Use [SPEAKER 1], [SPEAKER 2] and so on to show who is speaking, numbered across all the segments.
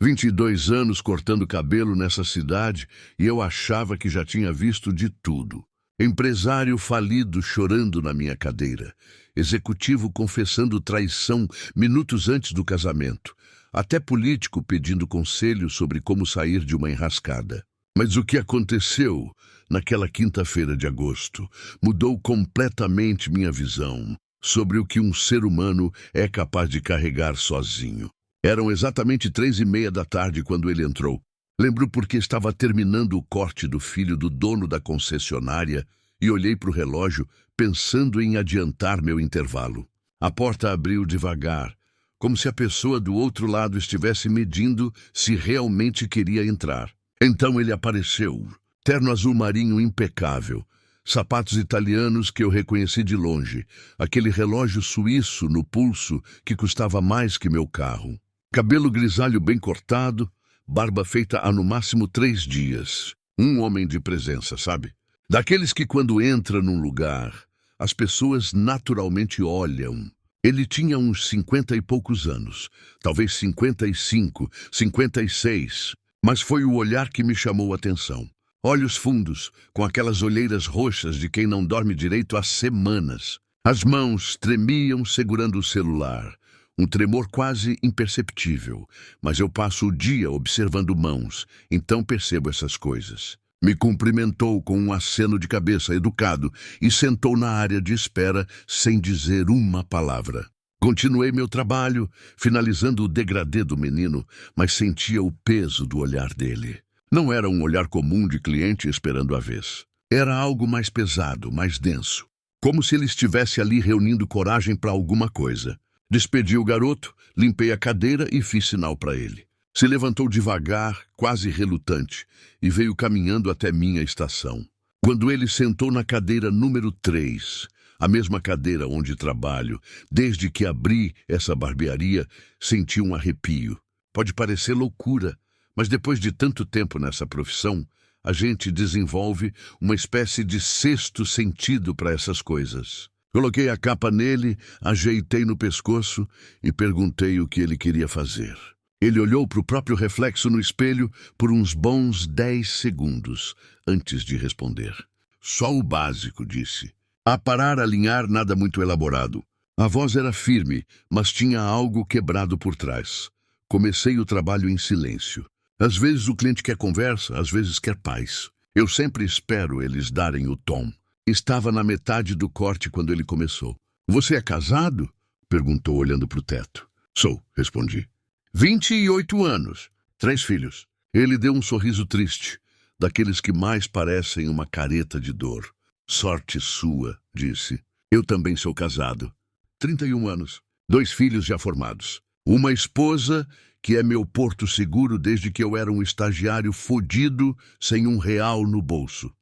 [SPEAKER 1] 22 anos cortando cabelo nessa cidade e eu achava que já tinha visto de tudo. Empresário falido chorando na minha cadeira. Executivo confessando traição minutos antes do casamento. Até político pedindo conselho sobre como sair de uma enrascada. Mas o que aconteceu naquela quinta-feira de agosto mudou completamente minha visão sobre o que um ser humano é capaz de carregar sozinho. Eram exatamente 3:30 da tarde quando ele entrou. Lembro porque estava terminando o corte do filho do dono da concessionária e olhei para o relógio pensando em adiantar meu intervalo. A porta abriu devagar, como se a pessoa do outro lado estivesse medindo se realmente queria entrar. Então ele apareceu, terno azul marinho impecável, sapatos italianos que eu reconheci de longe, aquele relógio suíço no pulso que custava mais que meu carro. Cabelo grisalho bem cortado, barba feita há no máximo 3 dias. Um homem de presença, sabe? Daqueles que quando entra num lugar, as pessoas naturalmente olham. Ele tinha uns 50 e poucos anos, talvez 55, 56, mas foi o olhar que me chamou a atenção. Olhos fundos, com aquelas olheiras roxas de quem não dorme direito há semanas. As mãos tremiam segurando o celular. Um tremor quase imperceptível, mas eu passo o dia observando mãos, então percebo essas coisas. Me cumprimentou com um aceno de cabeça educado e sentou na área de espera sem dizer uma palavra. Continuei meu trabalho, finalizando o degradê do menino, mas sentia o peso do olhar dele. Não era um olhar comum de cliente esperando a vez. Era algo mais pesado, mais denso, como se ele estivesse ali reunindo coragem para alguma coisa. Despedi o garoto, limpei a cadeira e fiz sinal para ele. Se levantou devagar, quase relutante, e veio caminhando até minha estação. Quando ele sentou na cadeira número 3, a mesma cadeira onde trabalho, desde que abri essa barbearia, senti um arrepio. Pode parecer loucura, mas depois de tanto tempo nessa profissão, a gente desenvolve uma espécie de sexto sentido para essas coisas. Coloquei a capa nele, ajeitei no pescoço e perguntei o que ele queria fazer. Ele olhou para o próprio reflexo no espelho por uns bons 10 segundos antes de responder. Só o básico, disse. Aparar, alinhar, nada muito elaborado. A voz era firme, mas tinha algo quebrado por trás. Comecei o trabalho em silêncio. Às vezes o cliente quer conversa, às vezes quer paz. Eu sempre espero eles darem o tom. Estava na metade do corte quando ele começou. Você é casado? Perguntou olhando para o teto. Sou, respondi. 28 anos, 3 filhos. Ele deu um sorriso triste, daqueles que mais parecem uma careta de dor. Sorte sua, disse. Eu também sou casado. 31 anos, 2 filhos já formados. Uma esposa que é meu porto seguro desde que eu era um estagiário fodido sem R$1 no bolso.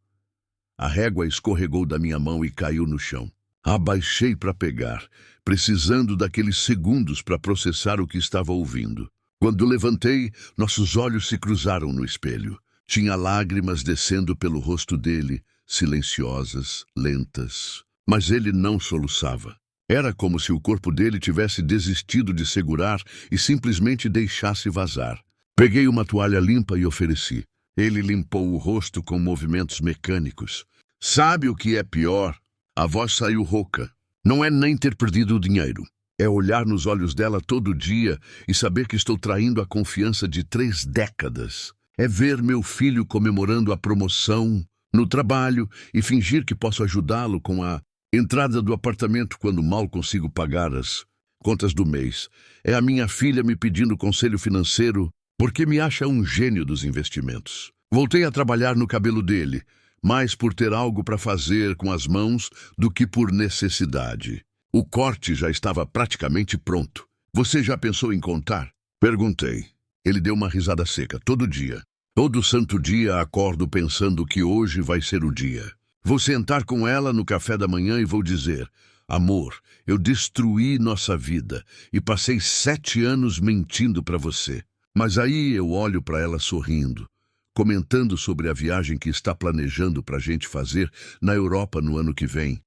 [SPEAKER 1] A régua escorregou da minha mão e caiu no chão. Abaixei para pegar, precisando daqueles segundos para processar o que estava ouvindo. Quando levantei, nossos olhos se cruzaram no espelho. Tinha lágrimas descendo pelo rosto dele, silenciosas, lentas. Mas ele não soluçava. Era como se o corpo dele tivesse desistido de segurar e simplesmente deixasse vazar. Peguei uma toalha limpa e ofereci. Ele limpou o rosto com movimentos mecânicos. Sabe o que é pior? A voz saiu rouca. Não é nem ter perdido o dinheiro. É olhar nos olhos dela todo dia e saber que estou traindo a confiança de 3 décadas. É ver meu filho comemorando a promoção no trabalho e fingir que posso ajudá-lo com a entrada do apartamento quando mal consigo pagar as contas do mês. É a minha filha me pedindo conselho financeiro porque me acha um gênio dos investimentos. Voltei a trabalhar no cabelo dele, mais por ter algo para fazer com as mãos do que por necessidade. O corte já estava praticamente pronto. Você já pensou em contar? Perguntei. Ele deu uma risada seca. Todo dia. Todo santo dia acordo pensando que hoje vai ser o dia. Vou sentar com ela no café da manhã e vou dizer: amor, eu destruí nossa vida e passei 7 anos mentindo para você. Mas aí eu olho para ela sorrindo, comentando sobre a viagem que está planejando para a gente fazer na Europa no ano que vem,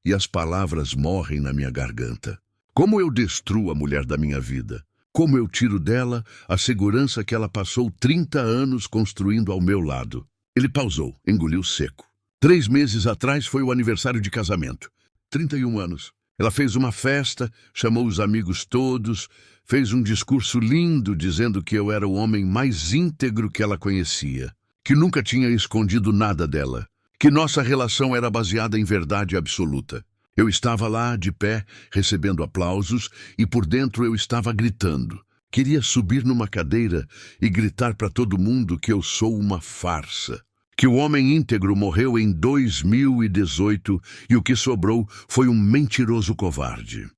[SPEAKER 1] e as palavras morrem na minha garganta. Como eu destruo a mulher da minha vida? Como eu tiro dela a segurança que ela passou 30 anos construindo ao meu lado? Ele pausou, engoliu seco. 3 meses atrás foi o aniversário de casamento. 31 anos. Ela fez uma festa, chamou os amigos todos, fez um discurso lindo dizendo que eu era o homem mais íntegro que ela conhecia, que nunca tinha escondido nada dela, que nossa relação era baseada em verdade absoluta. Eu estava lá, de pé, recebendo aplausos, e por dentro eu estava gritando. Queria subir numa cadeira e gritar para todo mundo que eu sou uma farsa, que o homem íntegro morreu em 2018 e o que sobrou foi um mentiroso covarde.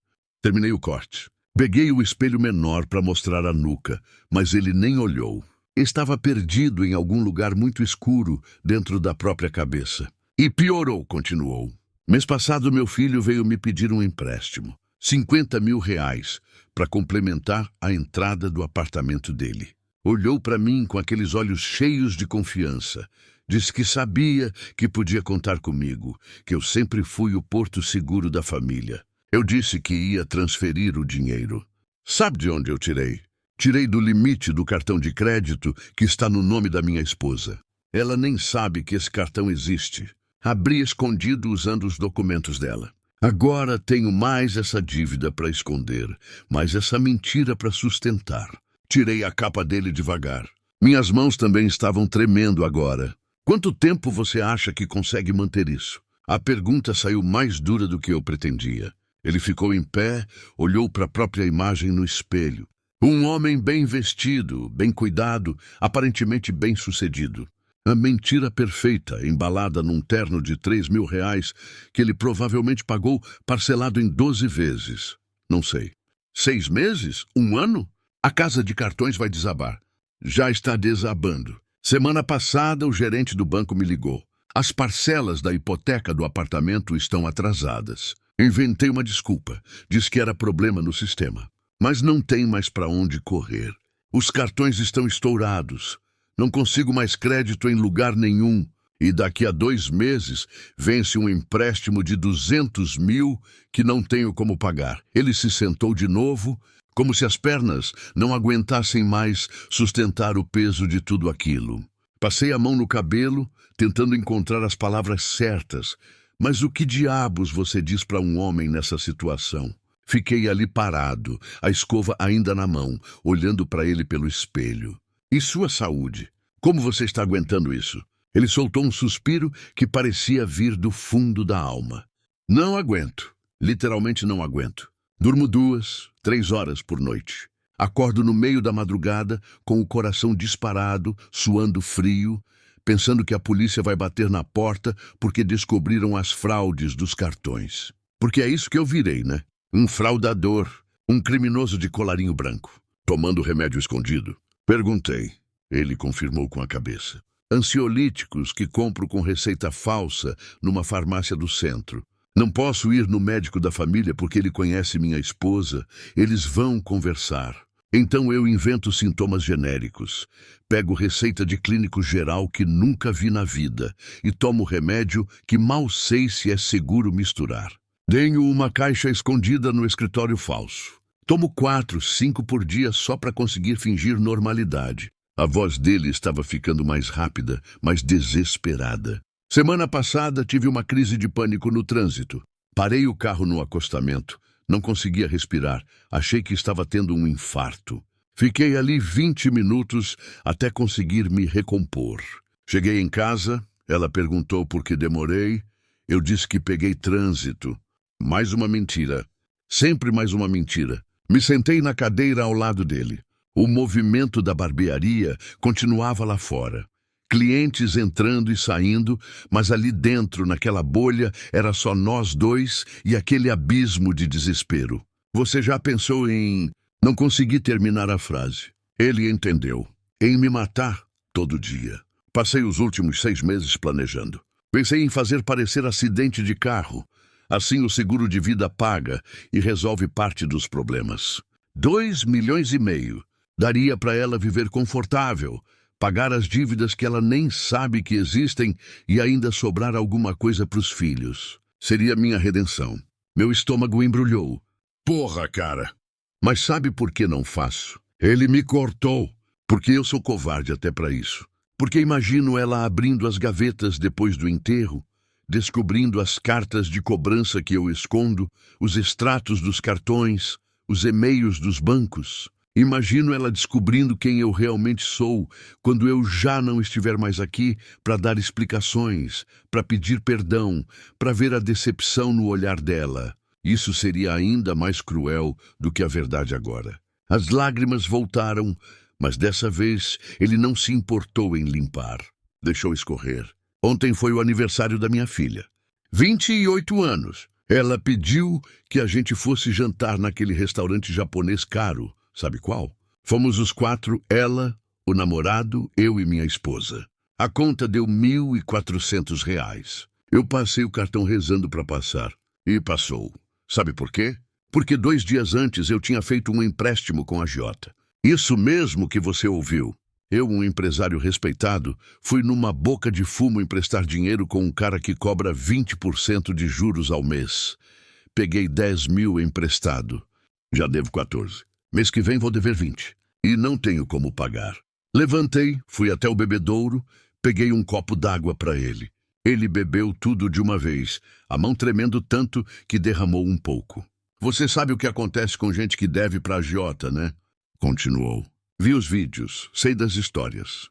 [SPEAKER 1] Terminei o corte. Peguei o espelho menor para mostrar a nuca, mas ele nem olhou. Estava perdido em algum lugar muito escuro dentro da própria cabeça. E piorou, continuou. Mês passado, meu filho veio me pedir um empréstimo, 50 mil reais, para complementar a entrada do apartamento dele. Olhou para mim com aqueles olhos cheios de confiança. Disse que sabia que podia contar comigo, que eu sempre fui o porto seguro da família. Eu disse que ia transferir o dinheiro. Sabe de onde eu tirei? Tirei do limite do cartão de crédito que está no nome da minha esposa. Ela nem sabe que esse cartão existe. Abri escondido usando os documentos dela. Agora tenho mais essa dívida para esconder, mais essa mentira para sustentar. Tirei a capa dele devagar. Minhas mãos também estavam tremendo agora. Quanto tempo você acha que consegue manter isso? A pergunta saiu mais dura do que eu pretendia. Ele ficou em pé, olhou para a própria imagem no espelho. Um homem bem vestido, bem cuidado, aparentemente bem-sucedido. A mentira perfeita, embalada num terno de 3 mil reais, que ele provavelmente pagou parcelado em 12 vezes. Não sei. 6 meses? 1 ano? A casa de cartões vai desabar. Já está desabando. Semana passada, o gerente do banco me ligou. As parcelas da hipoteca do apartamento estão atrasadas. Inventei uma desculpa. Disse que era problema no sistema. Mas não tem mais para onde correr. Os cartões estão estourados. Não consigo mais crédito em lugar nenhum. E daqui a 2 meses vence um empréstimo de 200 mil que não tenho como pagar. Ele se sentou de novo, como se as pernas não aguentassem mais sustentar o peso de tudo aquilo. Passei a mão no cabelo, tentando encontrar as palavras certas. Mas o que diabos você diz para um homem nessa situação? Fiquei ali parado, a escova ainda na mão, olhando para ele pelo espelho. E sua saúde? Como você está aguentando isso? Ele soltou um suspiro que parecia vir do fundo da alma. Não aguento. Literalmente não aguento. Durmo 2, 3 horas por noite. Acordo no meio da madrugada, com o coração disparado, suando frio, pensando que a polícia vai bater na porta porque descobriram as fraudes dos cartões. Porque é isso que eu virei, né? Um fraudador, um criminoso de colarinho branco, tomando remédio escondido. Perguntei. Ele confirmou com a cabeça. Ansiolíticos que compro com receita falsa numa farmácia do centro. Não posso ir no médico da família porque ele conhece minha esposa. Eles vão conversar. Então eu invento sintomas genéricos. Pego receita de clínico geral que nunca vi na vida e tomo remédio que mal sei se é seguro misturar. Tenho uma caixa escondida no escritório falso. Tomo 4, 5 por dia só para conseguir fingir normalidade. A voz dele estava ficando mais rápida, mais desesperada. Semana passada tive uma crise de pânico no trânsito. Parei o carro no acostamento. Não conseguia respirar. Achei que estava tendo um infarto. Fiquei ali 20 minutos até conseguir me recompor. Cheguei em casa, ela perguntou por que demorei. Eu disse que peguei trânsito. Mais uma mentira. Sempre mais uma mentira. Me sentei na cadeira ao lado dele. O movimento da barbearia continuava lá fora. Clientes entrando e saindo, mas ali dentro, naquela bolha, era só nós dois e aquele abismo de desespero. Você já pensou em... Não consegui terminar a frase. Ele entendeu. Em me matar todo dia. Passei os últimos 6 meses planejando. Pensei em fazer parecer acidente de carro. Assim o seguro de vida paga e resolve parte dos problemas. 2,5 milhões. Daria para ela viver confortável, pagar as dívidas que ela nem sabe que existem e ainda sobrar alguma coisa para os filhos. Seria minha redenção. Meu estômago embrulhou. Porra, cara! Mas sabe por que não faço? Ele me cortou, porque eu sou covarde até para isso. Porque imagino ela abrindo as gavetas depois do enterro, descobrindo as cartas de cobrança que eu escondo, os extratos dos cartões, os e-mails dos bancos. Imagino ela descobrindo quem eu realmente sou quando eu já não estiver mais aqui para dar explicações, para pedir perdão, para ver a decepção no olhar dela. Isso seria ainda mais cruel do que a verdade agora. As lágrimas voltaram, mas dessa vez ele não se importou em limpar. Deixou escorrer. Ontem foi o aniversário da minha filha. 28 anos. Ela pediu que a gente fosse jantar naquele restaurante japonês caro. Sabe qual? Fomos os 4, ela, o namorado, eu e minha esposa. A conta deu R$ 1.400. Eu passei o cartão rezando para passar. E passou. Sabe por quê? Porque 2 dias antes eu tinha feito um empréstimo com a agiota. Isso mesmo que você ouviu. Eu, um empresário respeitado, fui numa boca de fumo emprestar dinheiro com um cara que cobra 20% de juros ao mês. Peguei 10 mil emprestado. Já devo 14. Mês que vem vou dever 20. E não tenho como pagar. Levantei, fui até o bebedouro, peguei um copo d'água para ele. Ele bebeu tudo de uma vez, a mão tremendo tanto que derramou um pouco. Você sabe o que acontece com gente que deve para a agiota, né? Continuou. Vi os vídeos, sei das histórias.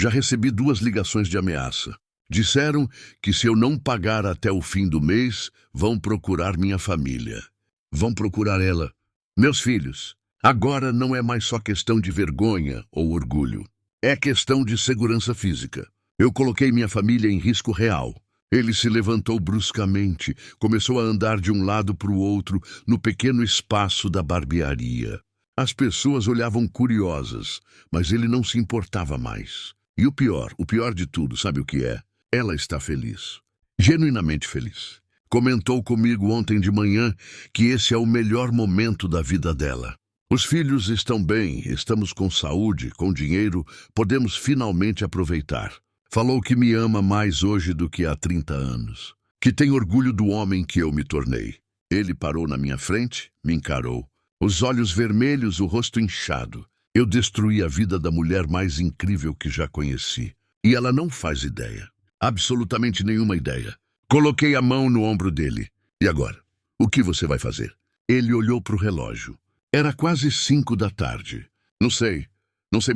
[SPEAKER 1] Já recebi 2 ligações de ameaça. Disseram que se eu não pagar até o fim do mês, vão procurar minha família. Vão procurar ela. Meus filhos. Agora não é mais só questão de vergonha ou orgulho. É questão de segurança física. Eu coloquei minha família em risco real. Ele se levantou bruscamente, começou a andar de um lado para o outro no pequeno espaço da barbearia. As pessoas olhavam curiosas, mas ele não se importava mais. E o pior de tudo, sabe o que é? Ela está feliz. Genuinamente feliz. Comentou comigo ontem de manhã que esse é o melhor momento da vida dela. Os filhos estão bem, estamos com saúde, com dinheiro, podemos finalmente aproveitar. Falou que me ama mais hoje do que há 30 anos. Que tem orgulho do homem que eu me tornei. Ele parou na minha frente, me encarou. Os olhos vermelhos, o rosto inchado. Eu destruí a vida da mulher mais incrível que já conheci. E ela não faz ideia. Absolutamente nenhuma ideia. Coloquei a mão no ombro dele. E agora? O que você vai fazer? Ele olhou para o relógio. Era quase 5 da tarde. Não sei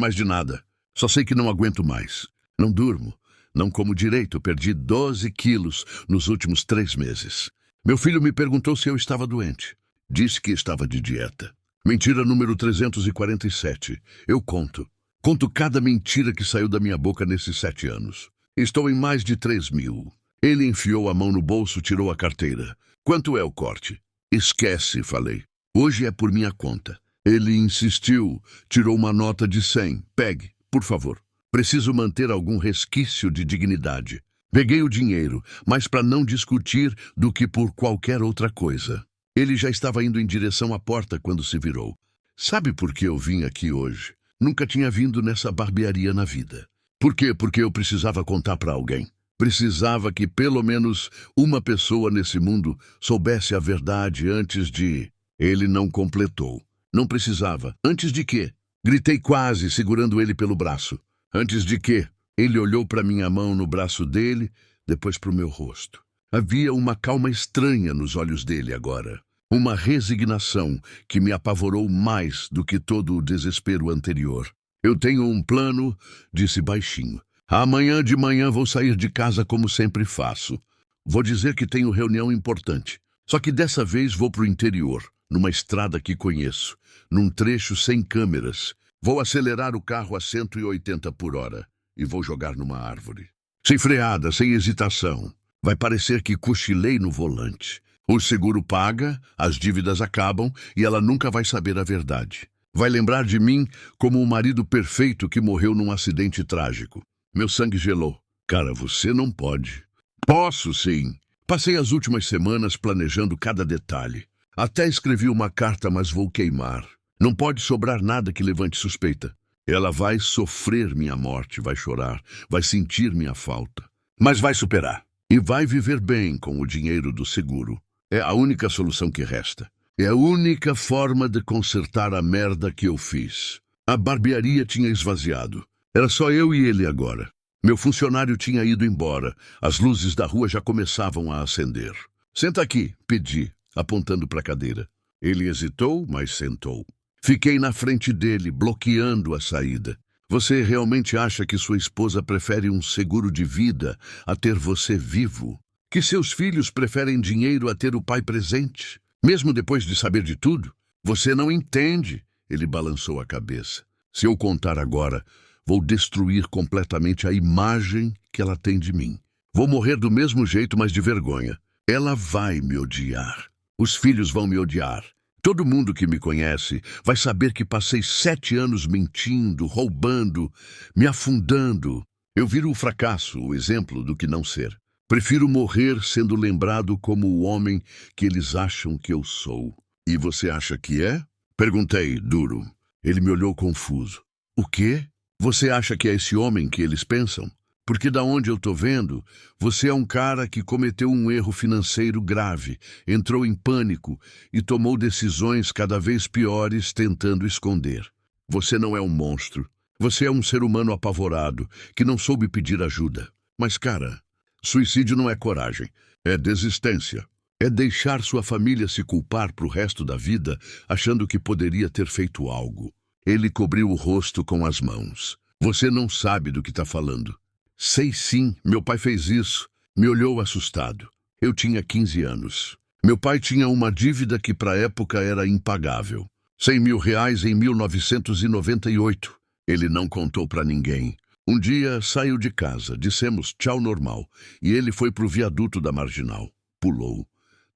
[SPEAKER 1] mais de nada. Só sei que não aguento mais. Não durmo, não como direito. Perdi 12 quilos nos últimos 3 meses. Meu filho me perguntou se eu estava doente. Disse que estava de dieta. Mentira número 347. Eu conto. Conto cada mentira que saiu da minha boca nesses 7 anos. Estou em mais de 3.000. Ele enfiou a mão no bolso, tirou a carteira. Quanto é o corte? Esquece, falei. Hoje é por minha conta. Ele insistiu, tirou uma nota de 100. Pegue, por favor. Preciso manter algum resquício de dignidade. Peguei o dinheiro, mas para não discutir do que por qualquer outra coisa. Ele já estava indo em direção à porta quando se virou. Sabe por que eu vim aqui hoje? Nunca tinha vindo nessa barbearia na vida. Por quê? Porque eu precisava contar para alguém. Precisava que pelo menos uma pessoa nesse mundo soubesse a verdade antes de... Ele não completou. Não precisava. Antes de quê? Gritei quase, segurando ele pelo braço. Antes de quê? Ele olhou para minha mão no braço dele, depois para o meu rosto. Havia uma calma estranha nos olhos dele agora. Uma resignação que me apavorou mais do que todo o desespero anterior. Eu tenho um plano, disse baixinho. Amanhã de manhã vou sair de casa como sempre faço. Vou dizer que tenho reunião importante. Só que dessa vez vou para o interior, numa estrada que conheço, num trecho sem câmeras. Vou acelerar o carro a 180 por hora e vou jogar numa árvore. Sem freada, sem hesitação. Vai parecer que cochilei no volante. O seguro paga, as dívidas acabam e ela nunca vai saber a verdade. Vai lembrar de mim como um marido perfeito que morreu num acidente trágico. Meu sangue gelou. Cara, você não pode. Posso, sim. Passei as últimas semanas planejando cada detalhe. Até escrevi uma carta, mas vou queimar. Não pode sobrar nada que levante suspeita. Ela vai sofrer minha morte, vai chorar, vai sentir minha falta. Mas vai superar. E vai viver bem com o dinheiro do seguro. É a única solução que resta. É a única forma de consertar a merda que eu fiz. A barbearia tinha esvaziado. Era só eu e ele agora. Meu funcionário tinha ido embora. As luzes da rua já começavam a acender. Senta aqui, pedi, apontando para a cadeira. Ele hesitou, mas sentou. Fiquei na frente dele, bloqueando a saída. Você realmente acha que sua esposa prefere um seguro de vida a ter você vivo? Que seus filhos preferem dinheiro a ter o pai presente? Mesmo depois de saber de tudo? Você não entende. Ele balançou a cabeça. Se eu contar agora, vou destruir completamente a imagem que ela tem de mim. Vou morrer do mesmo jeito, mas de vergonha. Ela vai me odiar. Os filhos vão me odiar. Todo mundo que me conhece vai saber que passei 7 anos mentindo, roubando, me afundando. Eu viro o fracasso, o exemplo do que não ser. Prefiro morrer sendo lembrado como o homem que eles acham que eu sou. E você acha que é? Perguntei, duro. Ele me olhou confuso. O quê? Você acha que é esse homem que eles pensam? Porque da onde eu tô vendo, você é um cara que cometeu um erro financeiro grave, entrou em pânico e tomou decisões cada vez piores tentando esconder. Você não é um monstro. Você é um ser humano apavorado, que não soube pedir ajuda. Mas, cara, suicídio não é coragem, é desistência. É deixar sua família se culpar pro resto da vida, achando que poderia ter feito algo. Ele cobriu o rosto com as mãos. Você não sabe do que tá falando. Sei sim, meu pai fez isso. Me olhou assustado. Eu tinha 15 anos. Meu pai tinha uma dívida que para a época era impagável. R$ 100.000 em 1998. Ele não contou para ninguém. Um dia saiu de casa, dissemos tchau normal, e ele foi pro viaduto da Marginal. Pulou.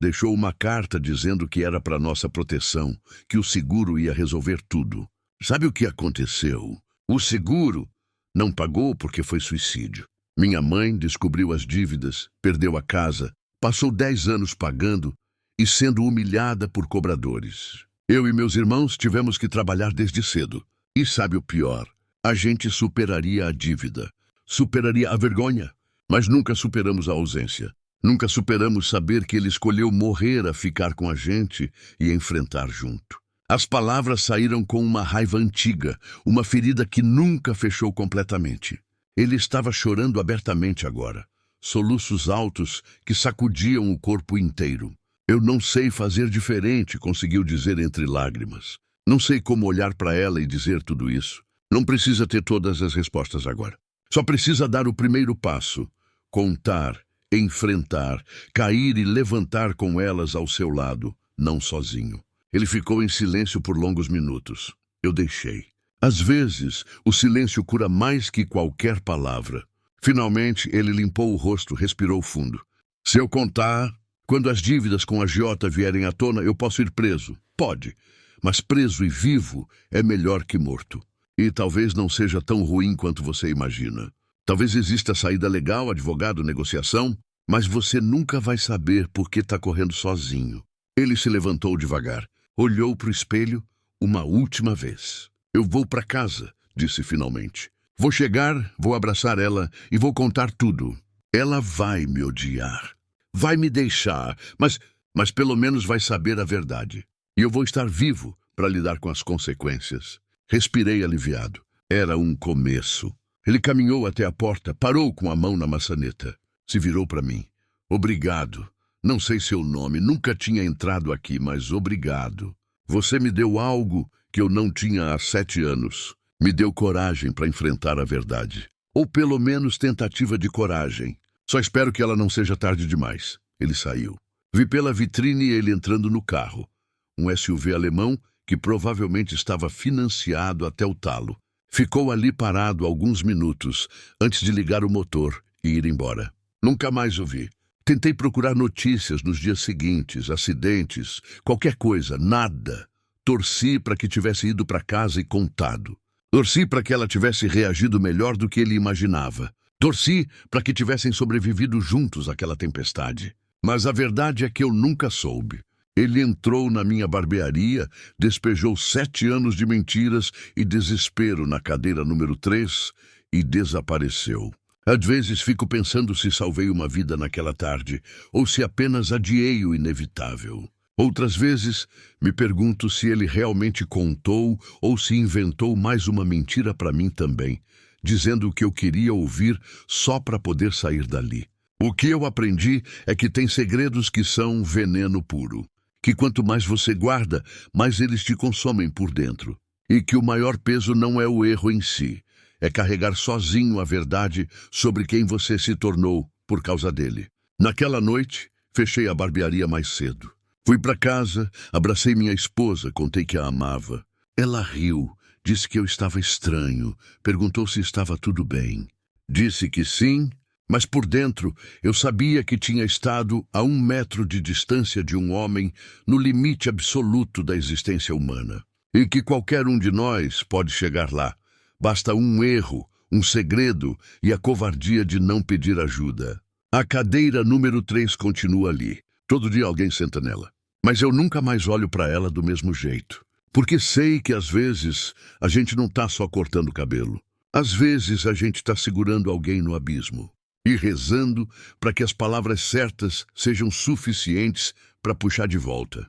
[SPEAKER 1] Deixou uma carta dizendo que era para nossa proteção, que o seguro ia resolver tudo. Sabe o que aconteceu? O seguro não pagou porque foi suicídio. Minha mãe descobriu as dívidas, perdeu a casa, passou 10 anos pagando e sendo humilhada por cobradores. Eu e meus irmãos tivemos que trabalhar desde cedo. E sabe o pior? A gente superaria a dívida, superaria a vergonha, mas nunca superamos a ausência. Nunca superamos saber que ele escolheu morrer a ficar com a gente e enfrentar junto. As palavras saíram com uma raiva antiga, uma ferida que nunca fechou completamente. Ele estava chorando abertamente agora, soluços altos que sacudiam o corpo inteiro. Eu não sei fazer diferente, conseguiu dizer entre lágrimas. Não sei como olhar para ela e dizer tudo isso. Não precisa ter todas as respostas agora. Só precisa dar o primeiro passo, contar, enfrentar, cair e levantar com elas ao seu lado, não sozinho. Ele ficou em silêncio por longos minutos. Eu deixei. Às vezes, o silêncio cura mais que qualquer palavra. Finalmente, ele limpou o rosto, respirou fundo. Se eu contar, quando as dívidas com a agiota vierem à tona, eu posso ir preso. Pode. Mas preso e vivo é melhor que morto. E talvez não seja tão ruim quanto você imagina. Talvez exista saída legal, advogado, negociação, mas você nunca vai saber por que está correndo sozinho. Ele se levantou devagar. Olhou para o espelho uma última vez. Eu vou para casa, disse finalmente. Vou chegar, vou abraçar ela e vou contar tudo. Ela vai me odiar. Vai me deixar, mas pelo menos vai saber a verdade. E eu vou estar vivo para lidar com as consequências. Respirei aliviado. Era um começo. Ele caminhou até a porta, parou com a mão na maçaneta. Se virou para mim. Obrigado. Não sei seu nome, nunca tinha entrado aqui, mas obrigado. Você me deu algo que eu não tinha há 7 anos. Me deu coragem para enfrentar a verdade. Ou pelo menos tentativa de coragem. Só espero que ela não seja tarde demais. Ele saiu. Vi pela vitrine ele entrando no carro. Um SUV alemão que provavelmente estava financiado até o talo. Ficou ali parado alguns minutos antes de ligar o motor e ir embora. Nunca mais o vi. Tentei procurar notícias nos dias seguintes, acidentes, qualquer coisa, nada. Torci para que tivesse ido para casa e contado. Torci para que ela tivesse reagido melhor do que ele imaginava. Torci para que tivessem sobrevivido juntos àquela tempestade. Mas a verdade é que eu nunca soube. Ele entrou na minha barbearia, despejou 7 anos de mentiras e desespero na cadeira número 3 e desapareceu. Às vezes fico pensando se salvei uma vida naquela tarde ou se apenas adiei o inevitável. Outras vezes, me pergunto se ele realmente contou ou se inventou mais uma mentira para mim também, dizendo o que eu queria ouvir só para poder sair dali. O que eu aprendi é que tem segredos que são veneno puro, que quanto mais você guarda, mais eles te consomem por dentro, e que o maior peso não é o erro em si, é carregar sozinho a verdade sobre quem você se tornou por causa dele. Naquela noite, fechei a barbearia mais cedo. Fui para casa, abracei minha esposa, contei que a amava. Ela riu, disse que eu estava estranho, perguntou se estava tudo bem. Disse que sim, mas por dentro eu sabia que tinha estado a 1 metro de distância de um homem no limite absoluto da existência humana. E que qualquer um de nós pode chegar lá. Basta um erro, um segredo e a covardia de não pedir ajuda. A cadeira número 3 continua ali. Todo dia alguém senta nela. Mas eu nunca mais olho para ela do mesmo jeito. Porque sei que às vezes a gente não está só cortando cabelo. Às vezes a gente está segurando alguém no abismo e rezando para que as palavras certas sejam suficientes para puxar de volta.